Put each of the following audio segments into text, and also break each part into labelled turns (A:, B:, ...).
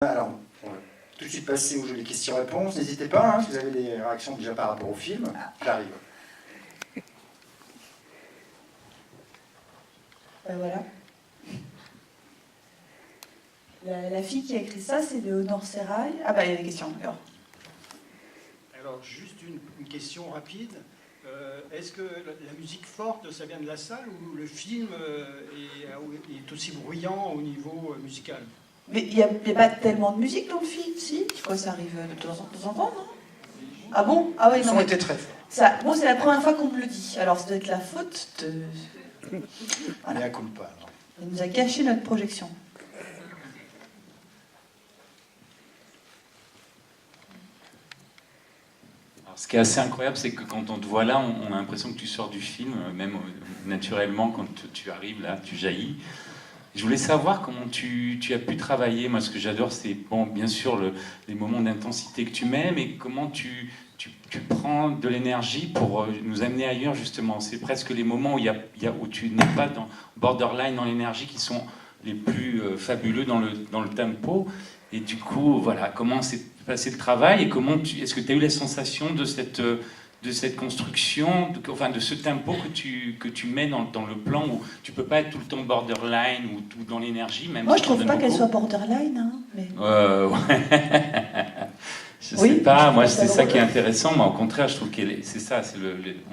A: Alors, on va tout de suite passer au jeu des questions-réponses. N'hésitez pas, hein, si vous avez des réactions déjà par rapport au film. J'arrive.
B: Voilà. La fille qui a écrit ça, c'est Léonore Serrail. Ah bah, il y a des questions, d'accord.
C: Alors, juste une question rapide. Est-ce que la musique forte, ça vient de la salle ou le film est aussi bruyant au niveau musical?
B: Mais il n'y a pas tellement de musique dans le film, si? Je crois que ça arrive de temps en temps, non? Ah bon? Ah oui,
A: Ils
B: non.
A: ont été très forts.
B: Ça, bon, c'est la première fois qu'on me le dit. Alors, ça doit être la faute de...
A: Voilà. Mea culpa.
B: Il nous a gâché notre projection.
D: Ce qui est assez incroyable, c'est que quand on te voit là, on a l'impression que tu sors du film, même naturellement, quand tu arrives là, tu jaillis. Je voulais savoir comment tu as pu travailler. Moi, ce que j'adore, c'est, bon, bien sûr, les moments d'intensité que tu mets, mais comment tu prends de l'énergie pour nous amener ailleurs, justement. C'est presque les moments où tu n'es pas dans borderline, dans l'énergie, qui sont les plus fabuleux dans le tempo. Et du coup, voilà, comment s'est passé le travail et est-ce que tu as eu la sensation de cette construction, de ce tempo que tu mets dans le plan où tu peux pas être tout le temps borderline ou tout dans l'énergie, même.
B: Moi, je trouve pas qu'elle soit borderline, hein, mais...
D: Ouais. Je sais pas, moi c'est ça qui est intéressant, mais au contraire, je trouve que c'est ça, c'est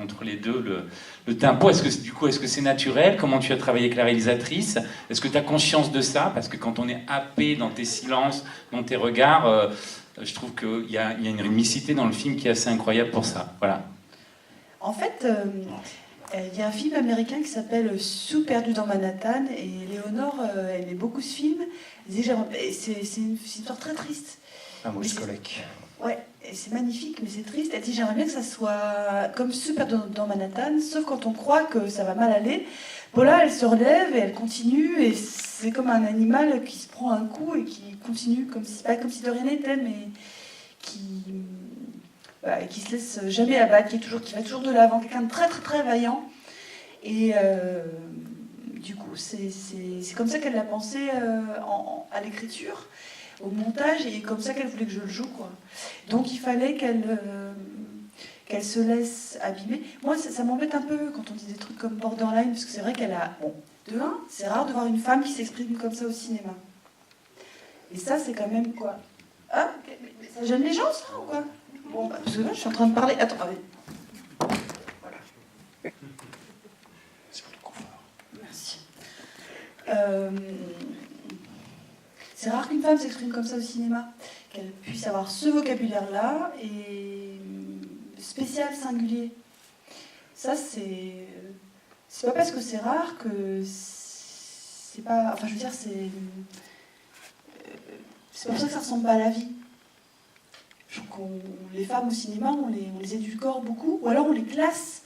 D: entre les deux, le tempo. Est-ce que c'est naturel? Comment tu as travaillé avec la réalisatrice? Est-ce que tu as conscience de ça? Parce que quand on est happé dans tes silences, dans tes regards, je trouve qu'il y a une rythmicité dans le film qui est assez incroyable pour ça. Voilà.
B: En fait, il y a un film américain qui s'appelle Sous perdu dans Manhattan, et Léonore aimait beaucoup ce film. C'est une histoire très triste.
A: Un Moscolec.
B: Ouais, c'est magnifique, mais c'est triste. Elle dit, j'aimerais bien que ça soit comme Super dans Manhattan, sauf quand on croit que ça va mal aller. Paula, elle se relève et elle continue, et c'est comme un animal qui se prend un coup et qui continue, pas comme si de rien n'était, mais qui se laisse jamais abattre, qui va toujours de l'avant, quelqu'un de très très très vaillant. Et du coup, c'est comme ça qu'elle l'a pensé à l'écriture, au montage, et comme ça qu'elle voulait que je le joue, quoi. Donc il fallait qu'elle se laisse abîmer. Moi, ça m'embête un peu quand on dit des trucs comme borderline, parce que c'est vrai qu'elle a... Bon, de un, c'est rare de voir une femme qui s'exprime comme ça au cinéma. Et ça, c'est quand même quoi? Ah, ça gêne les gens, ça, ou quoi? Bon, bah, parce que là, je suis en train de parler... Attends, voilà.
A: C'est pour le confort.
B: Merci. C'est rare qu'une femme s'exprime comme ça au cinéma, qu'elle puisse avoir ce vocabulaire-là, et spécial, singulier. Ça, c'est pas parce que c'est rare que c'est pas... Enfin, je veux dire, c'est pour ça que ça ressemble pas à la vie. Je trouve les femmes au cinéma, on les édulcore beaucoup, ou alors on les classe.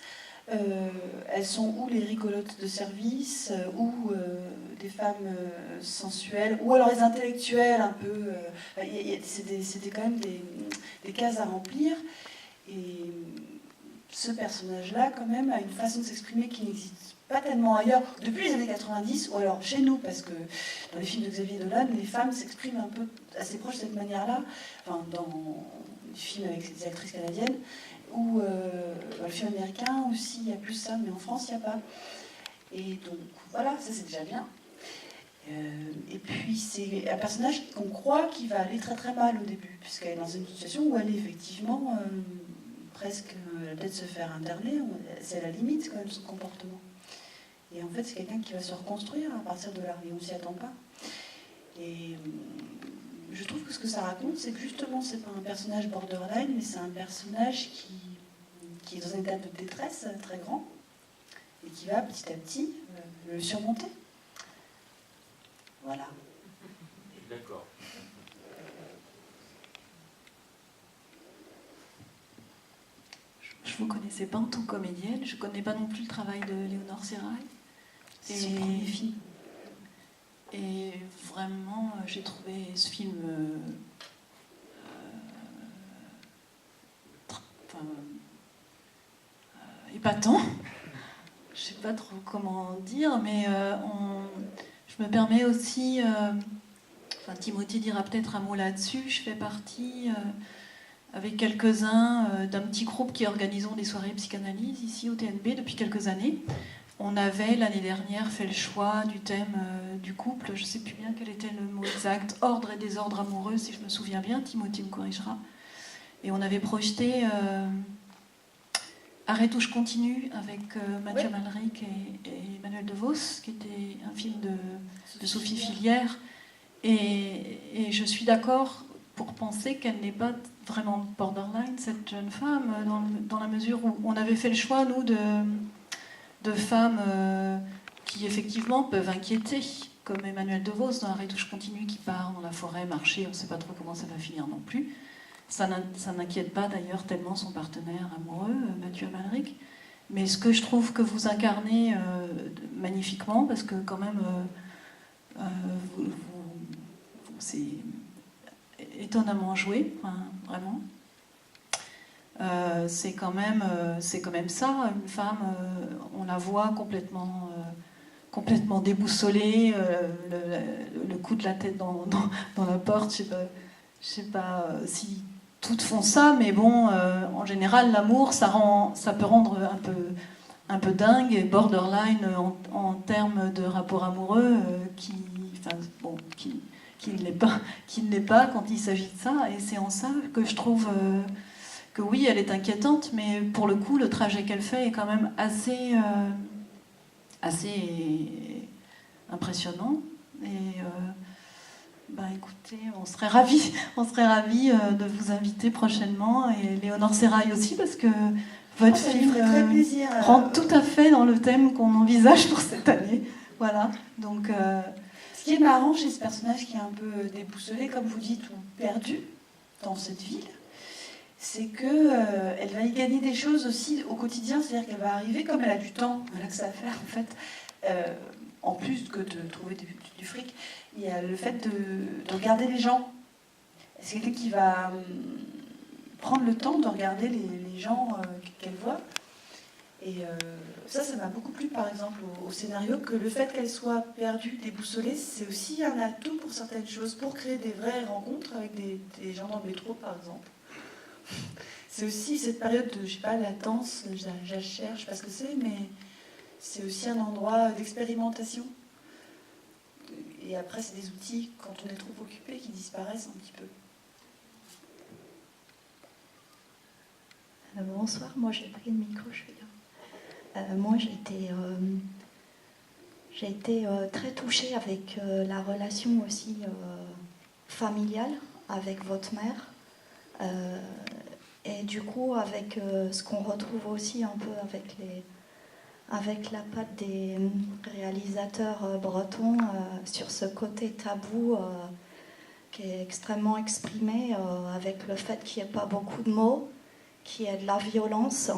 B: Elles sont ou les rigolotes de service, ou des femmes sensuelles, ou alors les intellectuelles un peu... C'était quand même des cases à remplir. Et ce personnage-là, quand même, a une façon de s'exprimer qui n'existe pas tellement ailleurs, depuis les années 90, ou alors chez nous, parce que dans les films de Xavier Dolan, les femmes s'expriment un peu assez proches de cette manière-là, enfin, dans les films avec des actrices canadiennes, ou dans le film américain aussi, il y a plus ça, mais en France, il n'y a pas. Et donc, voilà, ça c'est déjà bien. Et puis, c'est un personnage qu'on croit qui va aller très très mal au début, puisqu'elle est dans une situation où elle est effectivement presque, elle va peut-être se faire interner, c'est à la limite quand même son comportement. Et en fait, c'est quelqu'un qui va se reconstruire à partir de là, et on ne s'y attend pas. Et je trouve que ce que ça raconte, c'est que justement, c'est pas un personnage borderline, mais c'est un personnage qui est dans un état de détresse très grand, et qui va petit à petit le surmonter. Voilà.
D: D'accord.
E: Je ne vous connaissais pas en tant que comédienne, je ne connais pas non plus le travail de Léonore Serrail.
B: C'est son premier film.
E: Et vraiment, j'ai trouvé ce film épatant. Je ne sais pas trop comment dire, mais je me permets aussi... enfin, Timothée dira peut-être un mot là-dessus. Je fais partie, avec quelques-uns, d'un petit groupe qui organisons des soirées psychanalyse ici au TNB depuis quelques années. On avait l'année dernière fait le choix du thème du couple, je ne sais plus bien quel était le mot exact, ordre et désordre amoureux, si je me souviens bien, Timothée me corrigera. Et on avait projeté Arrête où je continue avec Mathieu Malric et Emmanuel DeVos, qui était un film de Sophie Filière. Et je suis d'accord pour penser qu'elle n'est pas vraiment borderline, cette jeune femme, dans la mesure où on avait fait le choix, nous, de femmes qui, effectivement, peuvent inquiéter, comme Emmanuel DeVos dans Arrête où je continue, qui part dans la forêt, marcher, on ne sait pas trop comment ça va finir non plus. Ça n'inquiète pas d'ailleurs tellement son partenaire amoureux, Mathieu Amalric. Mais ce que je trouve que vous incarnez magnifiquement, parce que quand même, c'est étonnamment joué, hein, vraiment. C'est quand même ça, une femme, on la voit complètement déboussolée, le coup de la tête dans la porte, je sais pas si toutes font ça, mais bon, en général, l'amour, ça peut rendre un peu dingue et borderline en termes de rapport amoureux qui ne l'est pas quand il s'agit de ça. Et c'est en ça que je trouve que oui, elle est inquiétante, mais pour le coup, le trajet qu'elle fait est quand même assez impressionnant. Et écoutez, on serait ravis de vous inviter prochainement, et Léonore Serrail aussi, parce que votre film
B: très plaisir,
E: rentre tout à fait dans le thème qu'on envisage pour cette année. Voilà. Donc,
B: ce qui est marrant chez ce personnage qui est un peu déboussolé, comme vous dites, ou perdu dans cette ville, c'est qu'elle va y gagner des choses aussi au quotidien, c'est-à-dire qu'elle va arriver, comme elle a du temps, voilà que ça à faire en fait, en plus que de trouver du fric, il y a le fait de regarder les gens. C'est quelqu'un qui va prendre le temps de regarder les gens qu'elle voit. Et ça m'a beaucoup plu, par exemple, au scénario, que le fait qu'elle soit perdue, déboussolée, c'est aussi un atout pour certaines choses, pour créer des vraies rencontres avec des gens dans le métro, par exemple. C'est aussi cette période de, je sais pas, latence, je cherche pas ce que c'est, mais c'est aussi un endroit d'expérimentation. Et après, c'est des outils, quand on est trop occupé, qui disparaissent un petit peu.
F: Bonsoir, moi j'ai pris le micro, je suis là. Moi j'ai été très touchée avec la relation aussi familiale avec votre mère. Et du coup, avec ce qu'on retrouve aussi un peu avec la patte des réalisateurs bretons sur ce côté tabou qui est extrêmement exprimé, avec le fait qu'il n'y ait pas beaucoup de mots, qu'il y ait de la violence,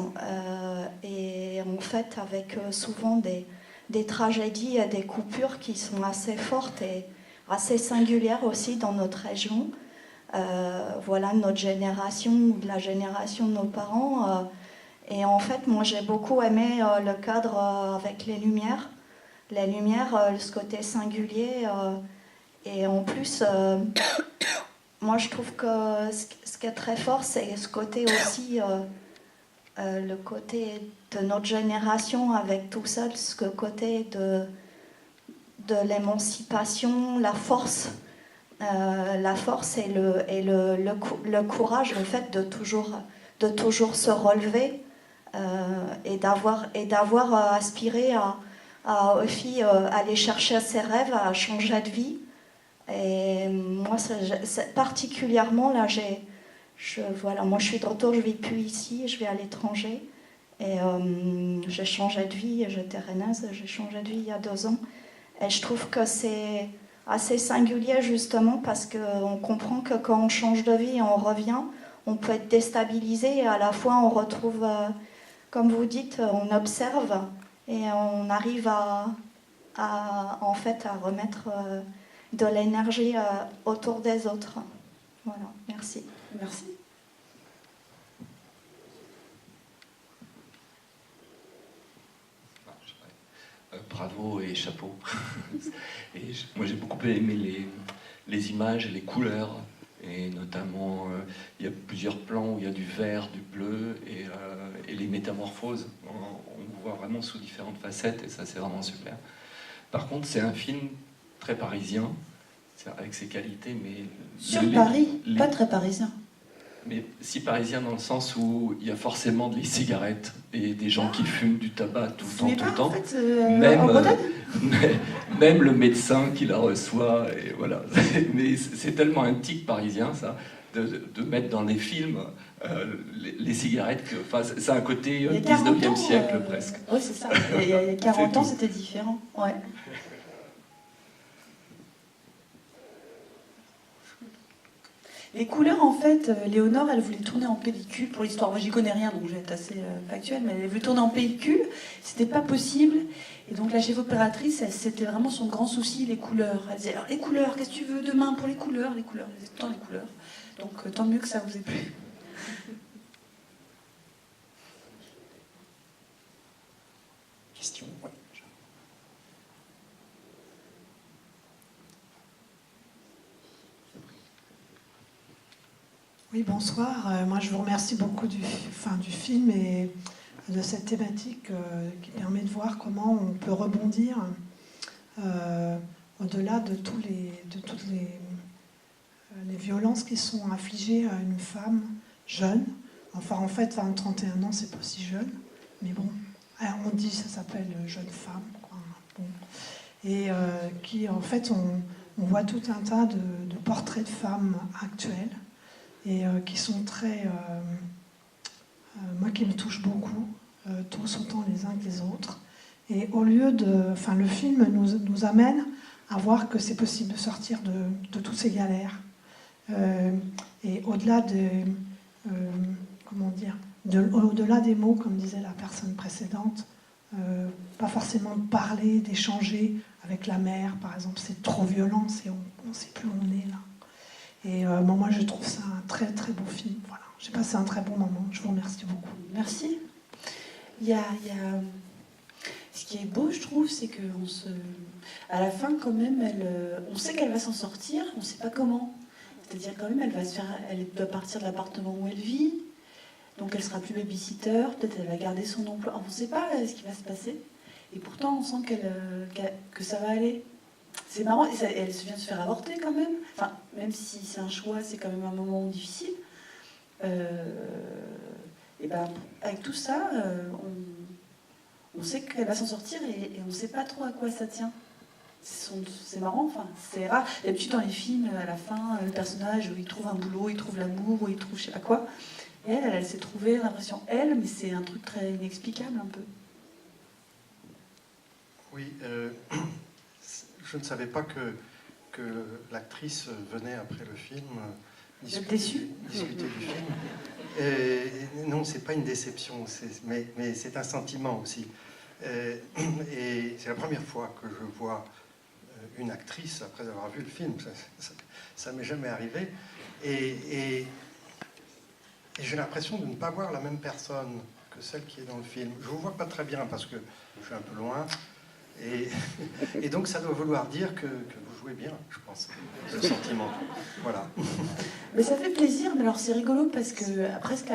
F: et en fait avec souvent des tragédies et des coupures qui sont assez fortes et assez singulières aussi dans notre région. Voilà, notre génération ou de la génération de nos parents. Et en fait, moi, j'ai beaucoup aimé le cadre avec les lumières. Les lumières, ce côté singulier. Et en plus, moi, je trouve que ce qui est très fort, c'est ce côté aussi, le côté de notre génération avec tout ça, ce côté de l'émancipation, la force et le courage, le fait de toujours se relever, et d'avoir aspiré à aussi aller chercher ses rêves, à changer de vie. Et moi, particulièrement là, moi je suis de retour, je vis plus ici, je vis à l'étranger, et j'ai changé de vie, j'étais rennaise, j'ai changé de vie il y a 2 ans, et je trouve que c'est assez singulier justement parce qu'on comprend que quand on change de vie et on revient, on peut être déstabilisé, et à la fois on retrouve, comme vous dites, on observe et on arrive en fait à remettre de l'énergie autour des autres. Voilà, merci.
B: Merci.
G: Bravo et chapeau. Et moi j'ai beaucoup aimé les images et les couleurs. Et notamment, il y a plusieurs plans où il y a du vert, du bleu, et les métamorphoses. On voit vraiment sous différentes facettes, et ça, c'est vraiment super. Par contre, c'est un film très parisien, avec ses qualités, mais...
B: Sur Paris, pas très parisien.
G: Mais si parisien dans le sens où il y a forcément des cigarettes et des gens qui fument du tabac tout le temps,
B: En fait,
G: même le médecin qui la reçoit, et voilà. Mais c'est tellement un tic parisien, ça, de mettre dans les films les cigarettes, c'est un côté 19e siècle presque.
B: Oui, c'est ça. Il y a 40 ans, c'était différent. Ouais. Les couleurs, en fait, Léonore, elle voulait tourner en pellicule pour l'histoire. Moi, j'y connais rien, donc je vais être assez factuelle, mais elle voulait tourner en pellicule. C'était pas possible. Et donc, la chef opératrice, c'était vraiment son grand souci, les couleurs. Elle disait, alors, les couleurs, qu'est-ce que tu veux demain pour les couleurs? Elle disait, tant les couleurs. Donc, tant mieux que ça vous ait plu.
A: Question, oui.
H: Oui, bonsoir. Moi, je vous remercie beaucoup du film et de cette thématique qui permet de voir comment on peut rebondir au-delà de toutes les violences qui sont infligées à une femme jeune. Enfin, en fait, à 31 ans, c'est pas si jeune, mais bon, on dit ça s'appelle jeune femme, quoi. Bon. Et qui, en fait, on voit tout un tas de portraits de femmes actuelles et qui sont très... moi, qui me touchent beaucoup, tous autant les uns que les autres. Et au lieu de... Enfin, le film nous amène à voir que c'est possible de sortir de toutes ces galères. Et au-delà des... comment dire, au-delà des mots, comme disait la personne précédente, pas forcément de parler, d'échanger avec la mère, par exemple, c'est trop violent, on ne sait plus où on est là. Et moi, je trouve ça un très très beau film. Voilà. J'ai passé un très bon moment. Je vous remercie beaucoup.
B: Merci. Il y a... Ce qui est beau, je trouve, c'est que à la fin, quand même, on sait qu'elle va s'en sortir, on ne sait pas comment. C'est-à-dire, quand même, elle doit partir de l'appartement où elle vit. Donc elle sera plus babysitter, peut-être elle va garder son emploi. On ne sait pas ce qui va se passer. Et pourtant, on sent que ça va aller. C'est marrant, et elle vient de se faire avorter quand même. Enfin, même si c'est un choix, c'est quand même un moment difficile. Et ben, avec tout ça, on sait qu'elle va s'en sortir et on ne sait pas trop à quoi ça tient. C'est marrant, enfin, c'est rare. D'habitude, dans les films, à la fin, le personnage, il trouve un boulot, il trouve l'amour, ou il trouve je sais pas quoi. Et elle s'est trouvée l'impression, mais c'est un truc très inexplicable un peu.
I: Oui, je ne savais pas que l'actrice venait après le film discuter du film. Et non, c'est pas une déception, mais c'est un sentiment aussi. Et c'est la première fois que je vois une actrice après avoir vu le film. Ça m'est jamais arrivé. Et j'ai l'impression de ne pas voir la même personne que celle qui est dans le film. Je ne vous vois pas très bien parce que je suis un peu loin. Et donc ça doit vouloir dire que vous jouez bien, je pense, le sentiment. Voilà.
B: Mais ça fait plaisir, mais alors c'est rigolo parce que presque,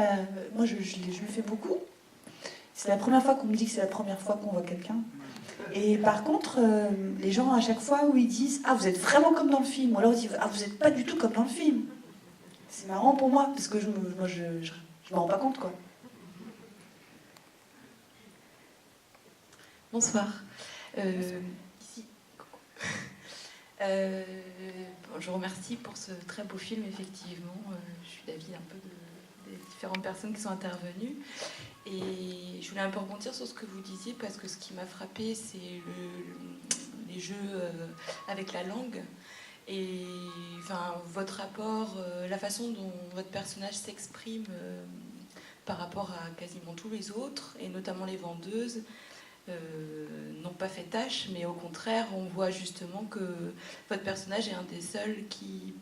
B: moi je le fais beaucoup. C'est la première fois qu'on me dit que c'est la première fois qu'on voit quelqu'un. Et par contre, les gens à chaque fois où ils disent « Ah, vous êtes vraiment comme dans le film » ou alors ils disent « Ah, vous n'êtes pas du tout comme dans le film ». C'est marrant pour moi, parce que je me rends pas compte, quoi.
J: Bonsoir. Ici. Je vous remercie pour ce très beau film, effectivement. Je suis d'avis un peu des différentes personnes qui sont intervenues. Et je voulais un peu rebondir sur ce que vous disiez, parce que ce qui m'a frappé, c'est les jeux avec la langue. Et enfin, votre rapport, la façon dont votre personnage s'exprime par rapport à quasiment tous les autres, et notamment les vendeuses, n'ont pas fait tâche, mais au contraire, on voit justement que votre personnage est un des seuls qui...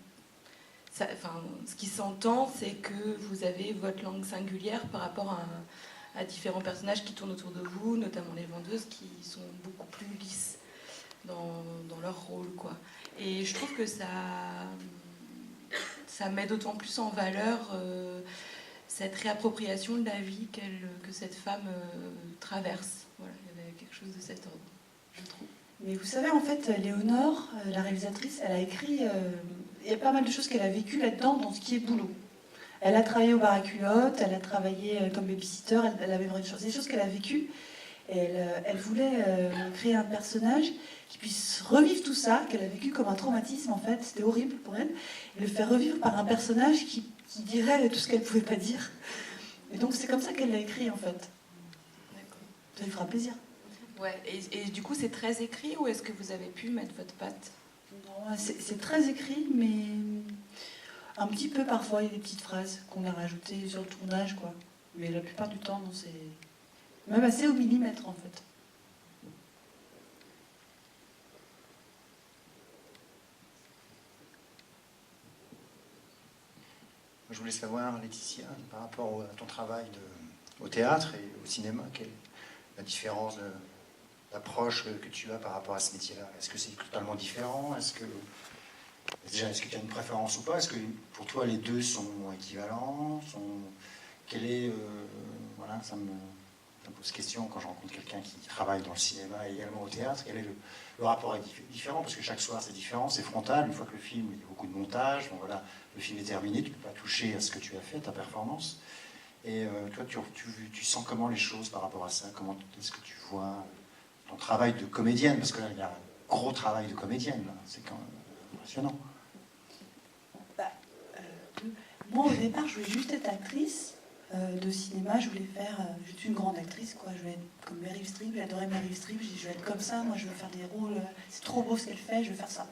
J: ce qui s'entend, c'est que vous avez votre langue singulière par rapport à différents personnages qui tournent autour de vous, notamment les vendeuses, qui sont beaucoup plus lisses. dans leur rôle, quoi. Et je trouve que ça met d'autant plus en valeur cette réappropriation de la vie que cette femme traverse. Voilà, il y avait quelque chose de cet ordre, je trouve.
B: Mais vous savez, en fait, Léonore, la réalisatrice, elle a écrit... il y a pas mal de choses qu'elle a vécues là-dedans, dans ce qui est boulot. Elle a travaillé au bar à culottes, elle a travaillé comme babysitter, elle avait des choses qu'elle a vécues. Et elle voulait créer un personnage qui puisse revivre tout ça, qu'elle a vécu comme un traumatisme, en fait. C'était horrible pour elle. Et le faire revivre par un personnage qui dirait tout ce qu'elle ne pouvait pas dire. Et donc, c'est comme ça qu'elle l'a écrit, en fait. Ça lui fera plaisir.
J: Ouais, et du coup, c'est très écrit ou est-ce que vous avez pu mettre votre patte?
B: Non, c'est très écrit, mais un petit peu parfois, il y a des petites phrases qu'on a rajoutées sur le tournage, quoi. Mais la plupart du temps, non, c'est même assez au millimètre, en fait.
A: Je voulais savoir, Laetitia, par rapport à ton travail au théâtre et au cinéma, quelle est la différence d'approche que tu as par rapport à ce métier-là? Est-ce que c'est totalement différent? Est-ce que tu as une préférence ou pas? Est-ce que pour toi les deux sont équivalents? Quel est voilà, ça me pose question quand je rencontre quelqu'un qui travaille dans le cinéma et également au théâtre. Quel est le rapport est différent, parce que chaque soir c'est différent, c'est frontal. Une fois que le film, il y a beaucoup de montage, bon, voilà, le film est terminé, tu ne peux pas toucher à ce que tu as fait, ta performance. Et toi, tu sens comment les choses par rapport à ça? Comment est-ce que tu vois ton travail de comédienne? Parce que là, il y a un gros travail de comédienne, c'est quand même impressionnant.
B: Moi, au départ, je voulais juste être actrice de cinéma. Je voulais faire juste une grande actrice, quoi. Je voulais être comme Meryl Streep. J'adorais Meryl Streep. Je dis, je vais être comme ça. Moi, je veux faire des rôles. C'est trop beau ce qu'elle fait. Je veux faire ça.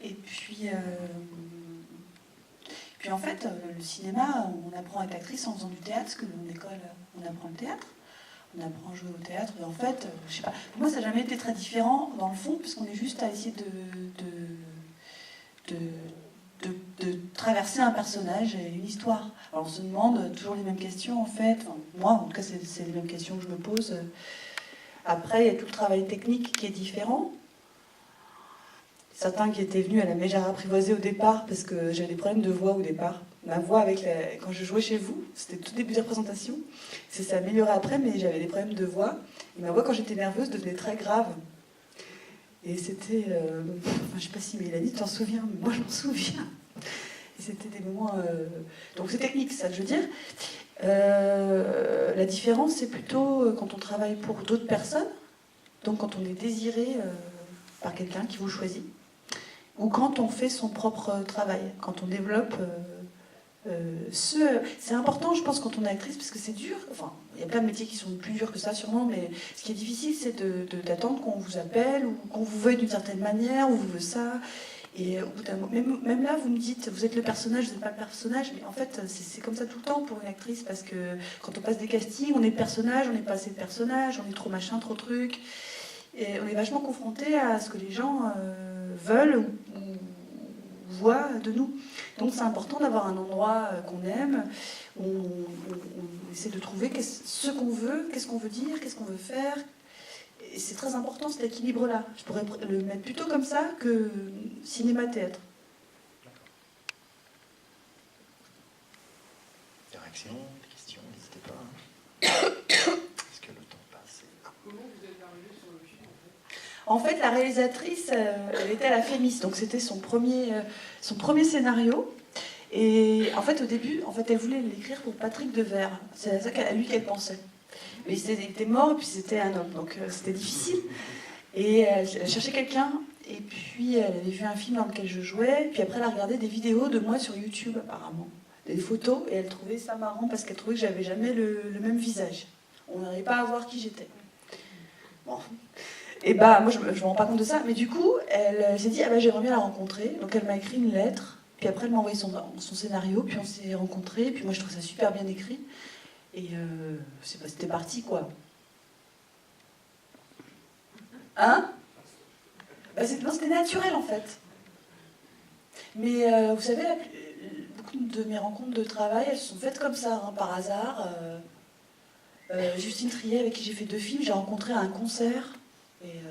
B: Et puis en fait, le cinéma, on apprend à être actrice en faisant du théâtre, parce que dans l'école, on apprend le théâtre. On apprend à jouer au théâtre. Et en fait, je sais pas. Pour moi, ça n'a jamais été très différent dans le fond, puisqu'on est juste à essayer de traverser un personnage et une histoire. Alors on se demande toujours les mêmes questions en fait. Enfin, moi en tout cas c'est les mêmes questions que je me pose. Après il y a tout le travail technique qui est différent. Certains qui étaient venus à la Mégère apprivoisée au départ parce que j'avais des problèmes de voix au départ. Ma voix quand je jouais chez vous, c'était tout début de représentation. Ça s'est amélioré après, mais j'avais des problèmes de voix. Et ma voix quand j'étais nerveuse devenait très grave. Et c'était, je ne sais pas si Mélanie t'en souviens, mais moi je m'en souviens. Et c'était des moments... Donc c'est technique, ça que je veux dire. La différence, c'est plutôt quand on travaille pour d'autres personnes, donc quand on est désiré par quelqu'un qui vous choisit, ou quand on fait son propre travail, quand on développe... c'est important, je pense, quand on est actrice, parce que c'est dur. Enfin, il y a plein de métiers qui sont plus durs que ça, sûrement, mais ce qui est difficile, c'est d'attendre qu'on vous appelle ou qu'on vous veuille d'une certaine manière, ou vous veut ça. Et au bout d'un moment, même là, vous me dites, vous êtes le personnage, vous n'êtes pas le personnage, mais en fait, c'est comme ça tout le temps pour une actrice, parce que quand on passe des castings, on est le personnage, on n'est pas assez de personnage, on est trop machin, trop truc. Et on est vachement confronté à ce que les gens veulent ou voient de nous. Donc c'est important d'avoir un endroit qu'on aime, où on essaie de trouver ce qu'on veut, qu'est-ce qu'on veut dire, qu'est-ce qu'on veut faire. Et c'est très important cet équilibre-là. Je pourrais le mettre plutôt comme ça que cinéma-théâtre.
A: Des réactions, des questions, n'hésitez pas. Est-ce que le temps passe?
K: Comment vous êtes arrivé sur le film
B: En fait, la réalisatrice, elle était à la Fémis, donc c'était son premier scénario. Et en fait, au début, elle voulait l'écrire pour Patrick Devers. C'est ça à lui qu'elle pensait. Mais il était mort et puis c'était un homme, donc c'était difficile. Et elle cherchait quelqu'un, et puis elle avait vu un film dans lequel je jouais, puis après elle a regardé des vidéos de moi sur YouTube apparemment, des photos, et elle trouvait ça marrant parce qu'elle trouvait que j'avais jamais le même visage. On n'arrivait pas à voir qui j'étais. Bon. Et moi je me rends pas compte de ça, mais du coup elle s'est dit j'aimerais bien la rencontrer, donc elle m'a écrit une lettre, puis après elle m'a envoyé son scénario, puis on s'est rencontrés, puis moi je trouve ça super bien écrit. Et c'était parti, quoi. Hein? Non, c'était naturel, en fait. Mais vous savez, beaucoup de mes rencontres de travail, elles sont faites comme ça, hein, par hasard. Justine Triet, avec qui j'ai fait 2 films, j'ai rencontré à un concert. Et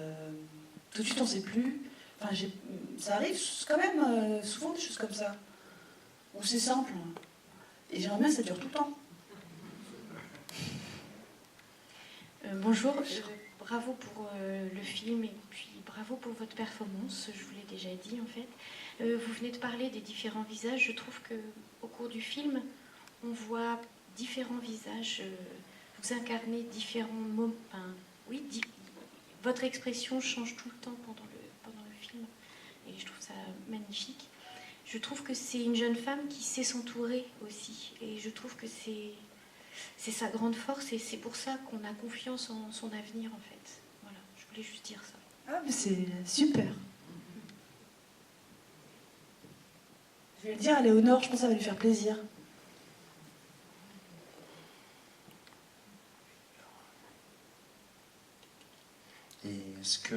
B: tout de suite on ne sait plus. Enfin, ça arrive quand même souvent des choses comme ça, où c'est simple. Et j'aimerais bien que ça dure tout le temps.
L: Bonjour, bravo pour le film et puis bravo pour votre performance, je vous l'ai déjà dit en fait. Vous venez de parler des différents visages, je trouve qu'au cours du film, on voit différents visages, vous incarnez différents moments, enfin, oui, votre expression change tout le temps pendant le film et je trouve ça magnifique. Je trouve que c'est une jeune femme qui sait s'entourer aussi et je trouve que c'est sa grande force et c'est pour ça qu'on a confiance en son avenir en fait. Voilà, je voulais juste dire ça.
B: Ah mais c'est super. Je vais le dire à Léonore, je pense que ça va lui faire plaisir.
A: Et est-ce que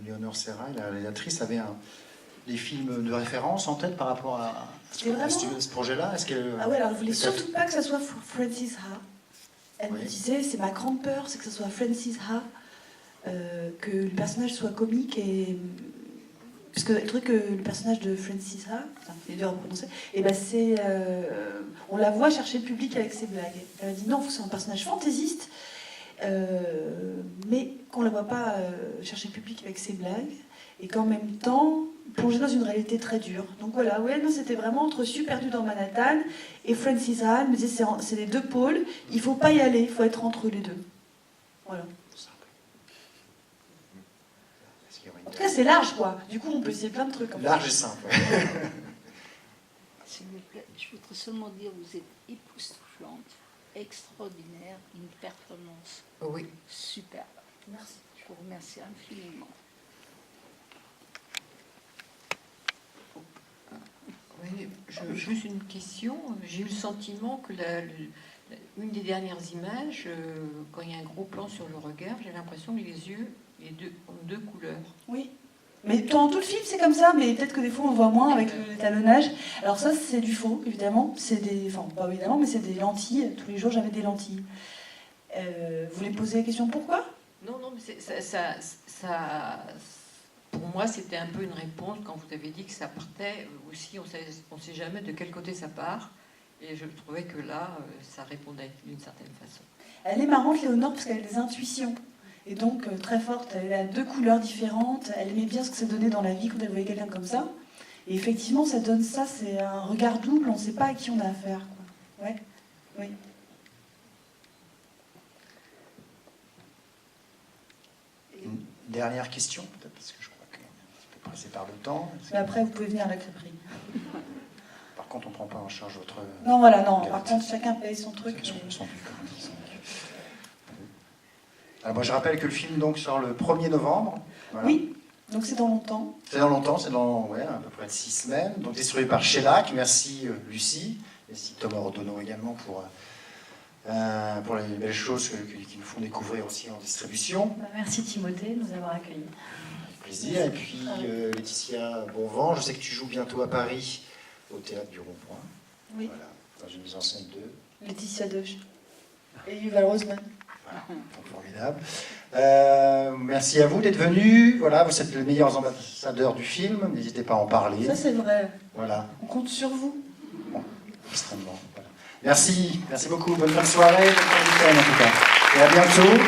A: Léonore Serra, la réalisatrice, avait des films de référence en tête par rapport à ce projet-là?
B: Ah ouais, alors elle voulait surtout pas que ça soit Frances Ha. Elle me disait, c'est ma grande peur, c'est que ça soit Frances Ha, que le personnage soit comique et... Parce que le truc, le personnage de Frances Ha, c'est dur à prononcer, et ben c'est... on la voit chercher le public avec ses blagues. Elle a dit non, c'est un personnage fantaisiste, mais qu'on ne la voit pas chercher le public avec ses blagues, et qu'en même temps, plonger dans une réalité très dure. Donc voilà, ouais, non, c'était vraiment entre Je suis perdue dans Manhattan et Frances Ha. Elle me disait, c'est les deux pôles, il ne faut pas y aller, il faut être entre les deux. Voilà. En tout cas, c'est large, quoi. Du coup, on peut essayer plein de trucs.
A: Large et simple.
M: S'il vous plaît, je voudrais seulement dire vous êtes époustouflante, extraordinaire, une performance superbe.
B: Merci.
M: Je vous remercie infiniment.
N: Oui, juste une question. J'ai eu le sentiment que une des dernières images, quand il y a un gros plan sur le regard, j'ai l'impression que les yeux ont deux couleurs.
B: Oui. Mais dans tout le film, c'est comme ça, mais peut-être que des fois, on voit moins avec l'étalonnage. Alors ça, c'est du faux, évidemment. Enfin, pas évidemment, mais c'est des lentilles. Tous les jours, j'avais des lentilles. Vous voulez me poser la question pourquoi?
N: Non, mais pour moi, c'était un peu une réponse quand vous avez dit que ça partait aussi. On ne sait jamais de quel côté ça part. Et je trouvais que là, ça répondait d'une certaine façon.
B: Elle est marrante, Léonore, parce qu'elle a des intuitions. Et donc, très forte. Elle a deux couleurs différentes. Elle aimait bien ce que ça donnait dans la vie quand elle voyait quelqu'un comme ça. Et effectivement, ça donne ça. C'est un regard double. On ne sait pas à qui on a affaire, quoi. Ouais. Oui.
A: Une dernière question, peut-être, parce que je crois qu'on est un petit peu pressé par le temps.
B: Mais après, vous pouvez venir à la crêperie.
A: Par contre, on ne prend pas en charge votre...
B: Non, voilà, non. Par contre, chacun paye son truc.
A: Alors, moi, je rappelle que le film donc, sort le 1er novembre. Voilà.
B: Oui, donc c'est dans longtemps.
A: C'est dans longtemps, c'est dans à peu près 6 semaines. Donc, distribué par Shellac. Merci Lucie. Merci Thomas Rodonneau également pour les belles choses qui nous font découvrir aussi en distribution.
O: Merci Timothée de nous avoir accueillis.
A: Avec plaisir. Et puis Laetitia Bonvent, je sais que tu joues bientôt à Paris au Théâtre du Rond-Point.
B: Oui.
A: Voilà, dans une mise en scène de...
B: Laetitia Deuche. Et Yuval Roseman.
A: Voilà, formidable. Merci à vous d'être venus. Voilà, vous êtes les meilleurs ambassadeurs du film. N'hésitez pas à en parler.
B: Ça, c'est vrai.
A: Voilà.
B: On compte sur vous.
A: Bon, extrêmement. Voilà. Merci beaucoup. Bonne fin de soirée. Bonne fin de week-end en tout cas. Et à bientôt.